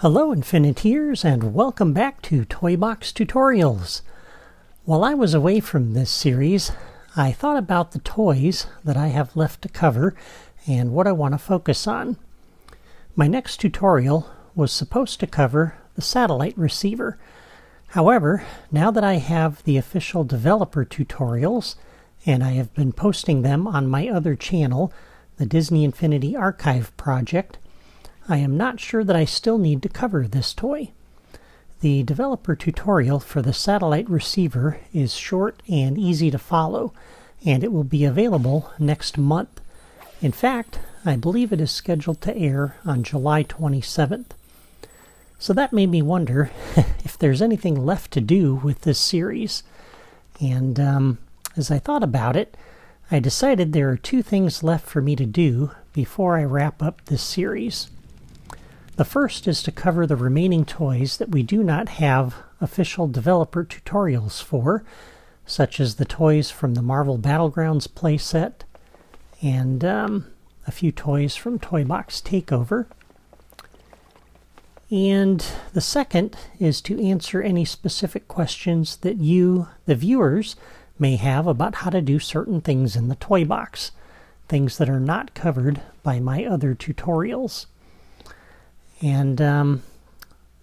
Hello Infiniteers, and welcome back to Toybox Tutorials. While I was away from this series, I thought about the toys that I have left to cover and what I want to focus on. My next tutorial was supposed to cover the satellite receiver. However, now that I have the official developer tutorials, and I have been posting them on my other channel, the Disney Infinity Archive Project, I am not sure that I still need to cover this toy. The developer tutorial for the satellite receiver is short and easy to follow, and it will be available next month. In fact, I believe it is scheduled to air on July 27th. So that made me wonder if there's anything left to do with this series. And as I thought about it, I decided there are two things left for me to do before I wrap up this series. The first is to cover the remaining toys that we do not have official developer tutorials for, such as the toys from the Marvel Battlegrounds playset and a few toys from Toybox Takeover. And the second is to answer any specific questions that you, the viewers, may have about how to do certain things in the toy box, things that are not covered by my other tutorials. And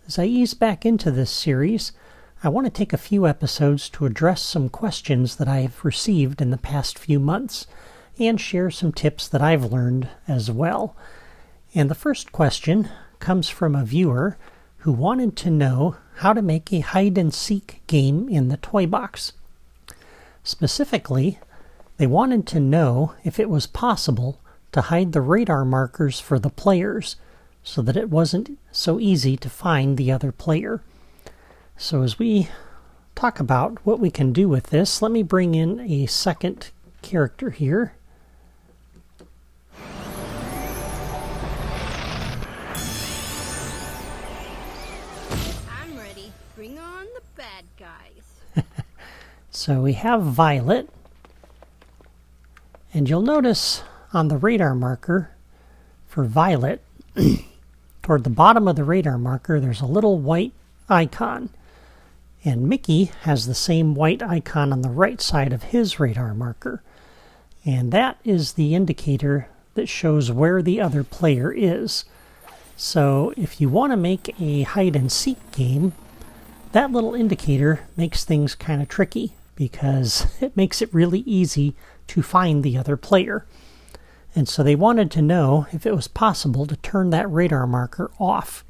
as I ease back into this series, I want to take a few episodes to address some questions that I have received in the past few months and share some tips that I've learned as well. And the first question comes from a viewer who wanted to know how to make a hide-and-seek game in the toy box. Specifically, they wanted to know if it was possible to hide the radar markers for the players, so that it wasn't so easy to find the other player. So as we talk about what we can do with this, let me bring in a second character here. I'm ready. Bring on the bad guys. So we have Violet, and you'll notice on the radar marker for Violet, toward the bottom of the radar marker, there's a little white icon. And Mickey has the same white icon on the right side of his radar marker. And that is the indicator that shows where the other player is. So if you want to make a hide-and-seek game, that little indicator makes things kind of tricky, because it makes it really easy to find the other player. And so they wanted to know if it was possible to turn that radar marker off.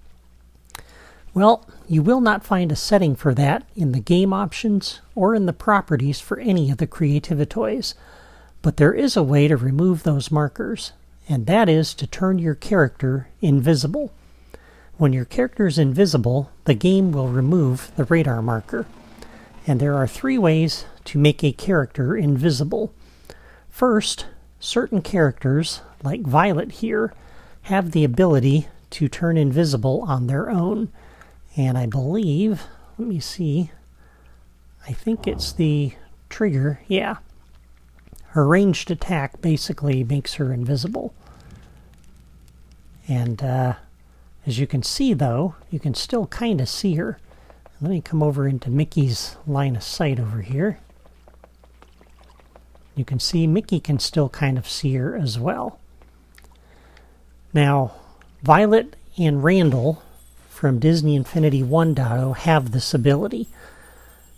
Well, you will not find a setting for that in the game options or in the properties for any of the Creativitoys. But there is a way to remove those markers, and that is to turn your character invisible. When your character is invisible, the game will remove the radar marker. And there are three ways to make a character invisible. First, certain characters, like Violet here, have the ability to turn invisible on their own. And I believe, let me see, I think it's the trigger, yeah. Her ranged attack basically makes her invisible. And as you can see though, you can still kind of see her. Let me come over into Mickey's line of sight over here. You can see Mickey can still kind of see her as well. Now, Violet and Randall from Disney Infinity 1.0 have this ability.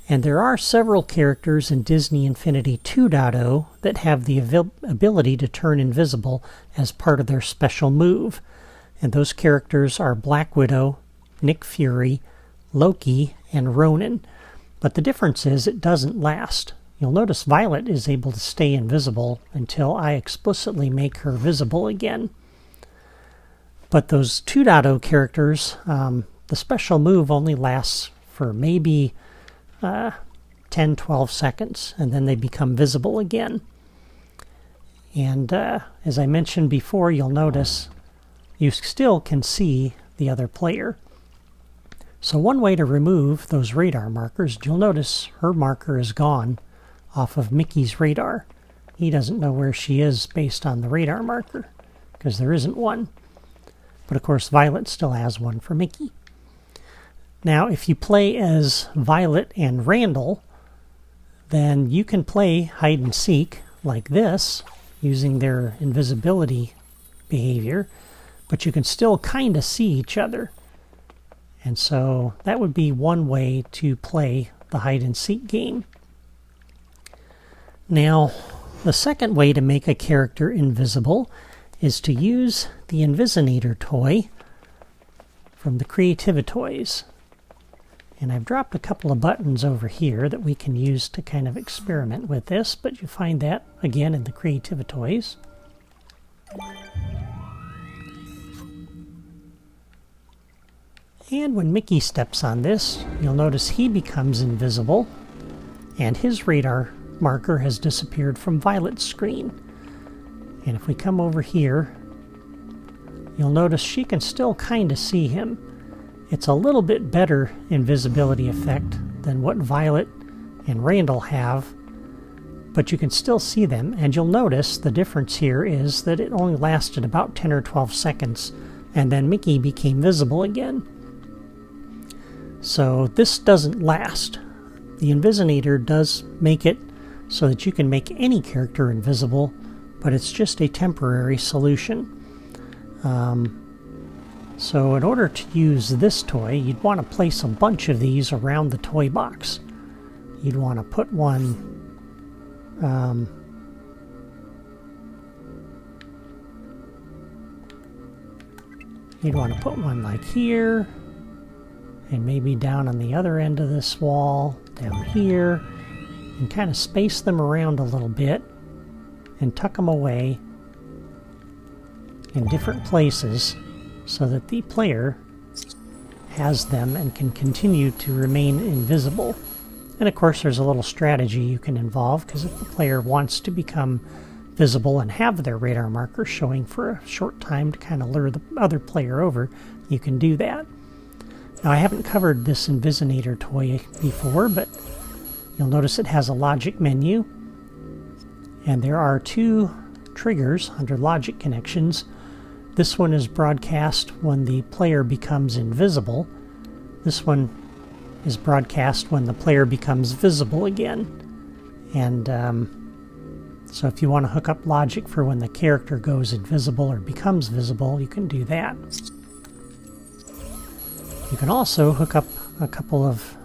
And there are several characters in Disney Infinity 2.0 that have the ability to turn invisible as part of their special move. And those characters are Black Widow, Nick Fury, Loki, and Ronan. But the difference is it doesn't last. You'll notice Violet is able to stay invisible until I explicitly make her visible again. But those 2.0 characters, the special move only lasts for maybe 10-12 seconds, and then they become visible again. And as I mentioned before, you'll notice you still can see the other player. So one way to remove those radar markers, you'll notice her marker is gone off of Mickey's radar. He doesn't know where she is based on the radar marker, because there isn't one. But of course Violet still has one for Mickey. Now, if you play as Violet and Randall, then you can play hide and seek like this, using their invisibility behavior, but you can still kind of see each other. And so that would be one way to play the hide and seek game. Now, the second way to make a character invisible is to use the Invisinator toy from the Creativitoys. And I've dropped a couple of buttons over here that we can use to kind of experiment with this, but you find that again in the Creativitoys. And when Mickey steps on this, you'll notice he becomes invisible, and his radar marker has disappeared from Violet's screen. And if we come over here, you'll notice she can still kind of see him. It's a little bit better invisibility effect than what Violet and Randall have, but you can still see them, and you'll notice the difference here is that it only lasted about 10 or 12 seconds, and then Mickey became visible again. So this doesn't last. The Invisinator does make it so that you can make any character invisible, but it's just a temporary solution. So in order to use this toy, you'd want to place a bunch of these around the toy box. You'd want to put one like here, and maybe down on the other end of this wall, down here, and kind of space them around a little bit and tuck them away in different places so that the player has them and can continue to remain invisible. And of course there's a little strategy you can involve, because if the player wants to become visible and have their radar marker showing for a short time to kind of lure the other player over, you can do that. Now, I haven't covered this Invisinator toy before, but you'll notice it has a logic menu, and there are two triggers under logic connections. This one is broadcast when the player becomes invisible. This one is broadcast when the player becomes visible again. And so if you want to hook up logic for when the character goes invisible or becomes visible, you can do that. You can also hook up a couple of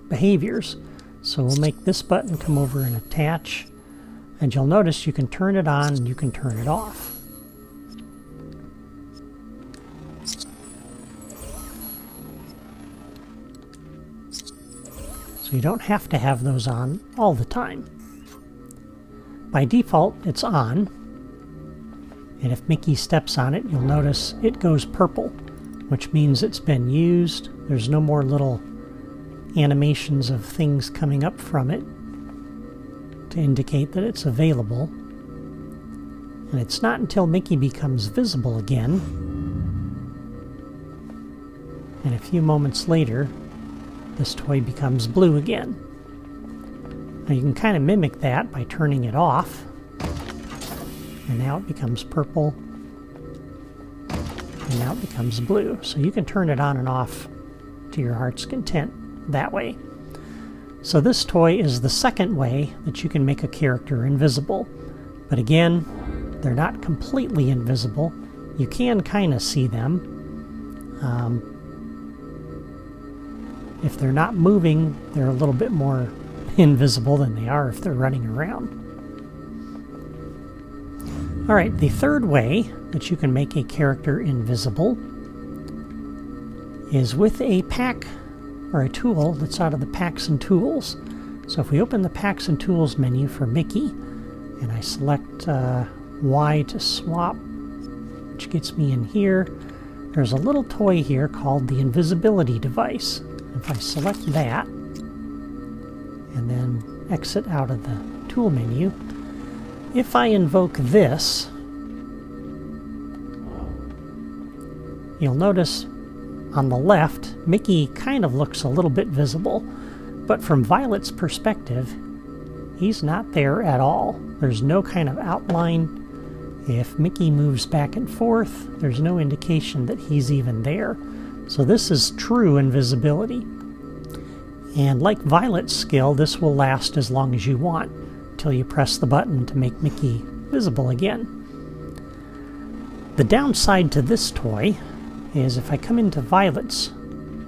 behaviors. So we'll make this button come over and attach, and you'll notice you can turn it on and you can turn it off. So you don't have to have those on all the time. By default, it's on, and if Mickey steps on it, you'll notice it goes purple, which means it's been used. There's no more little animations of things coming up from it to indicate that it's available. And it's not until Mickey becomes visible again, and a few moments later, this toy becomes blue again. Now you can kind of mimic that by turning it off, and now it becomes purple, and now it becomes blue. So you can turn it on and off to your heart's content that way. So this toy is the second way that you can make a character invisible. But again, they're not completely invisible. You can kind of see them. If they're not moving, they're a little bit more invisible than they are if they're running around. Alright, the third way that you can make a character invisible is with a pack or a tool that's out of the Packs and Tools. So if we open the Packs and Tools menu for Mickey, and I select Y to swap, which gets me in here, there's a little toy here called the Invisibility Device. If I select that, and then exit out of the tool menu, if I invoke this, you'll notice on the left, Mickey kind of looks a little bit visible, but from Violet's perspective, he's not there at all. There's no kind of outline. If Mickey moves back and forth, there's no indication that he's even there. So this is true invisibility. And like Violet's skill, this will last as long as you want, till you press the button to make Mickey visible again. The downside to this toy is if I come into Violet's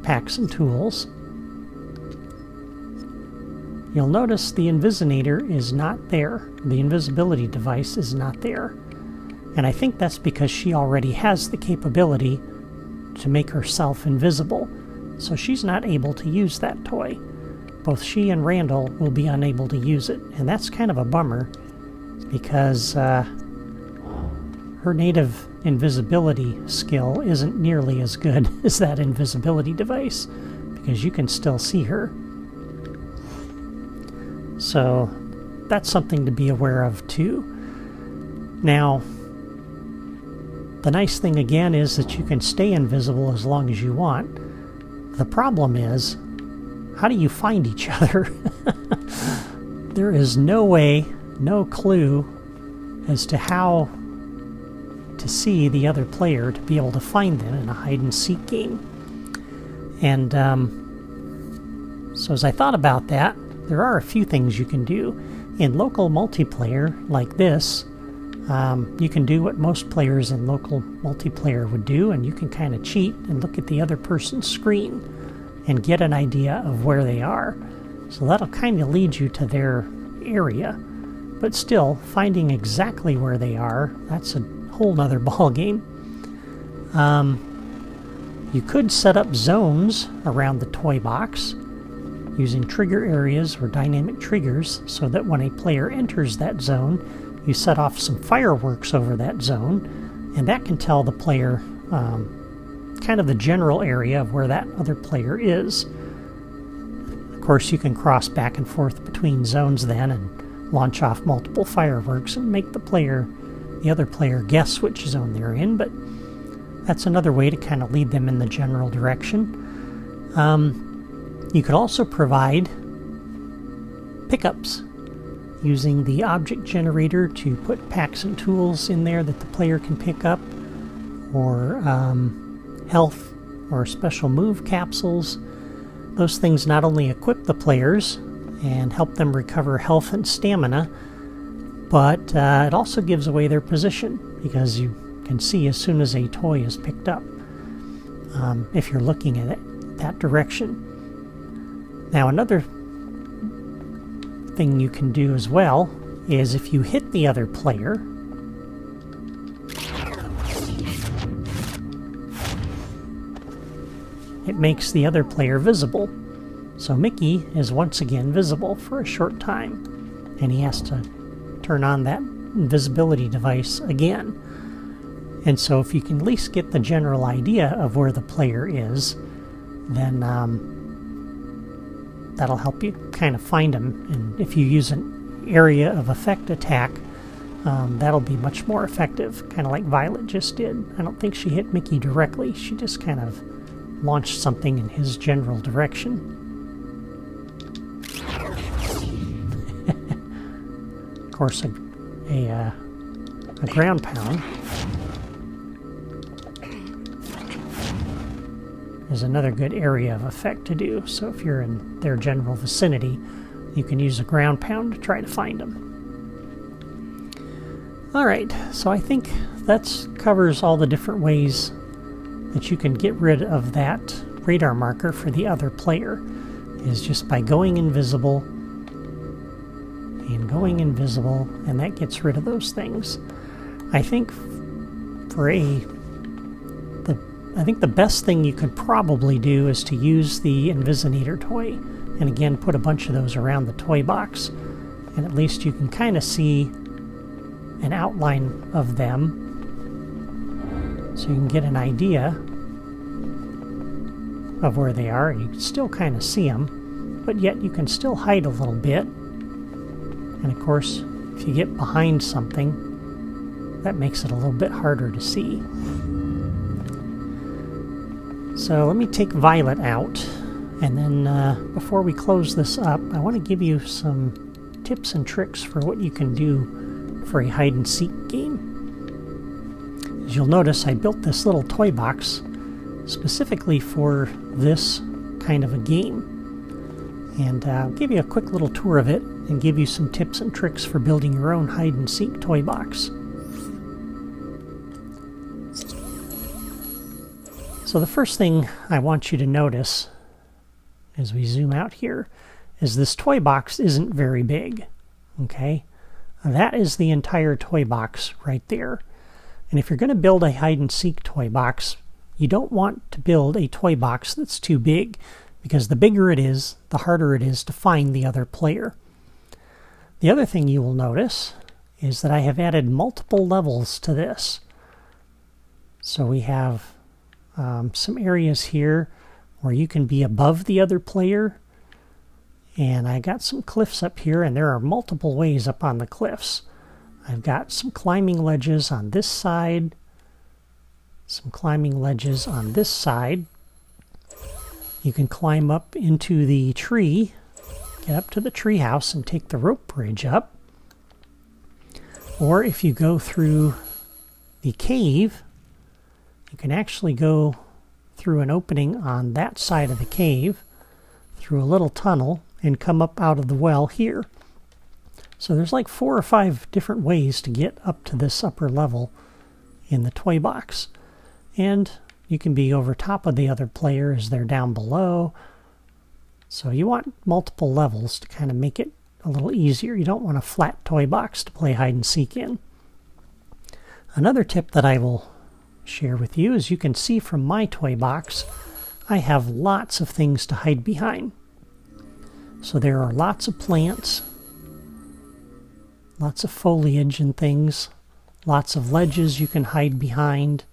packs and tools, you'll notice the Invisinator is not there. The invisibility device is not there. And I think that's because she already has the capability to make herself invisible, so she's not able to use that toy. Both she and Randall will be unable to use it, and that's kind of a bummer because her native invisibility skill isn't nearly as good as that invisibility device, because you can still see her. So that's something to be aware of too. Now, the nice thing again is that you can stay invisible as long as you want. The problem is, how do you find each other? There is no way, no clue as to how to see the other player to be able to find them in a hide-and-seek game. And so as I thought about that, there are a few things you can do. In local multiplayer like this, you can do what most players in local multiplayer would do, and you can kind of cheat and look at the other person's screen and get an idea of where they are. So that'll kind of lead you to their area. But still, finding exactly where they are, that's a whole nother ball game. You could set up zones around the toy box using trigger areas or dynamic triggers so that when a player enters that zone, you set off some fireworks over that zone, and that can tell the player kind of the general area of where that other player is. Of course, you can cross back and forth between zones then and launch off multiple fireworks and make the other player guess which zone they're in, but that's another way to kind of lead them in the general direction. You could also provide pickups using the object generator to put packs and tools in there that the player can pick up, or health or special move capsules. Those things not only equip the players and help them recover health and stamina, but it also gives away their position, because you can see as soon as a toy is picked up if you're looking at it that direction. Now, another thing you can do as well is if you hit the other player, it makes the other player visible. So Mickey is once again visible for a short time, and he has to turn on that invisibility device again. And so if you can at least get the general idea of where the player is, then that'll help you kind of find him. And if you use an area of effect attack, that'll be much more effective, kind of like Violet just did. I don't think she hit Mickey directly. She just kind of launched something in his general direction. Of course, a ground pound is another good area of effect to do. So if you're in their general vicinity, you can use a ground pound to try to find them. Alright, so I think that covers all the different ways that you can get rid of that radar marker for the other player, is just by going invisible and going invisible, and that gets rid of those things. I think the best thing you could probably do is to use the Invisinator toy, and again put a bunch of those around the toy box, and at least you can kind of see an outline of them, so you can get an idea of where they are, and you can still kind of see them, but yet you can still hide a little bit. And of course, if you get behind something, that makes it a little bit harder to see. So let me take Violet out, and then before we close this up, I want to give you some tips and tricks for what you can do for a hide-and-seek game. As you'll notice, I built this little toy box specifically for this kind of a game. And I'll give you a quick little tour of it and give you some tips and tricks for building your own hide-and-seek toy box. So the first thing I want you to notice as we zoom out here is this toy box isn't very big. Okay? That is the entire toy box right there. And if you're going to build a hide-and-seek toy box, you don't want to build a toy box that's too big, because the bigger it is, the harder it is to find the other player. The other thing you will notice is that I have added multiple levels to this. So we have some areas here where you can be above the other player, and I got some cliffs up here, and there are multiple ways up on the cliffs. I've got some climbing ledges on this side, some climbing ledges on this side. You can climb up into the tree, get up to the tree house and take the rope bridge up. Or if you go through the cave, you can actually go through an opening on that side of the cave, through a little tunnel, and come up out of the well here. So there's like 4 or 5 different ways to get up to this upper level in the toy box. And you can be over top of the other player as they're down below. So you want multiple levels to kind of make it a little easier. You don't want a flat toy box to play hide and seek in. Another tip that I will share with you is you can see from my toy box, I have lots of things to hide behind. So there are lots of plants, lots of foliage and things, lots of ledges you can hide behind,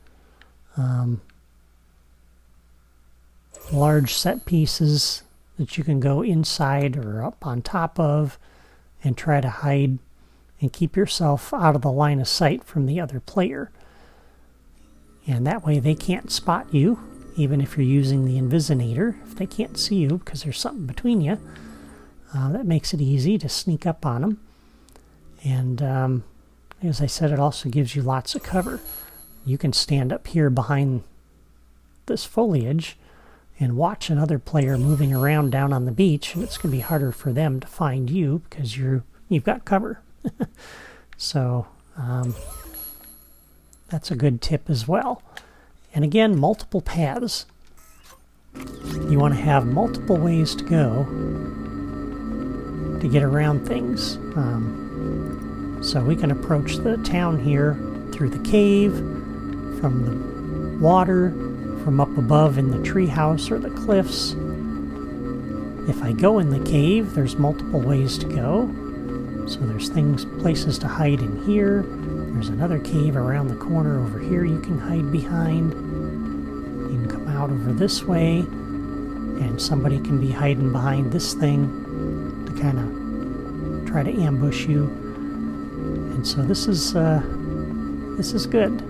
large set pieces that you can go inside or up on top of and try to hide and keep yourself out of the line of sight from the other player. And that way they can't spot you, even if you're using the Invisinator. If they can't see you because there's something between you, that makes it easy to sneak up on them. And as I said, it also gives you lots of cover. You can stand up here behind this foliage and watch another player moving around down on the beach, and it's going to be harder for them to find you because you've got cover. So that's a good tip as well. And again, multiple paths. You want to have multiple ways to go to get around things. So we can approach the town here through the cave, from the water, from up above in the treehouse or the cliffs. If I go in the cave, there's multiple ways to go. So there's places to hide in here. There's another cave around the corner over here you can hide behind. You can come out over this way, and somebody can be hiding behind this thing to kind of try to ambush you. And so this is good.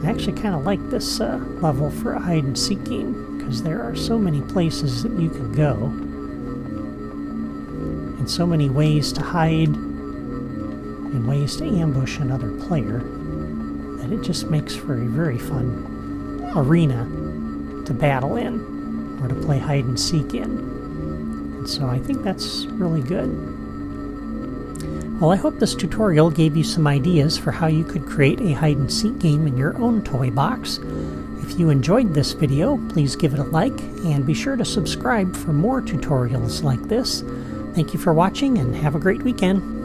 I actually kind of like this level for a hide-and-seek game because there are so many places that you can go and so many ways to hide and ways to ambush another player that it just makes for a very fun arena to battle in or to play hide-and-seek in. And so I think that's really good. Well, I hope this tutorial gave you some ideas for how you could create a hide-and-seek game in your own toy box. If you enjoyed this video, please give it a like and be sure to subscribe for more tutorials like this. Thank you for watching and have a great weekend.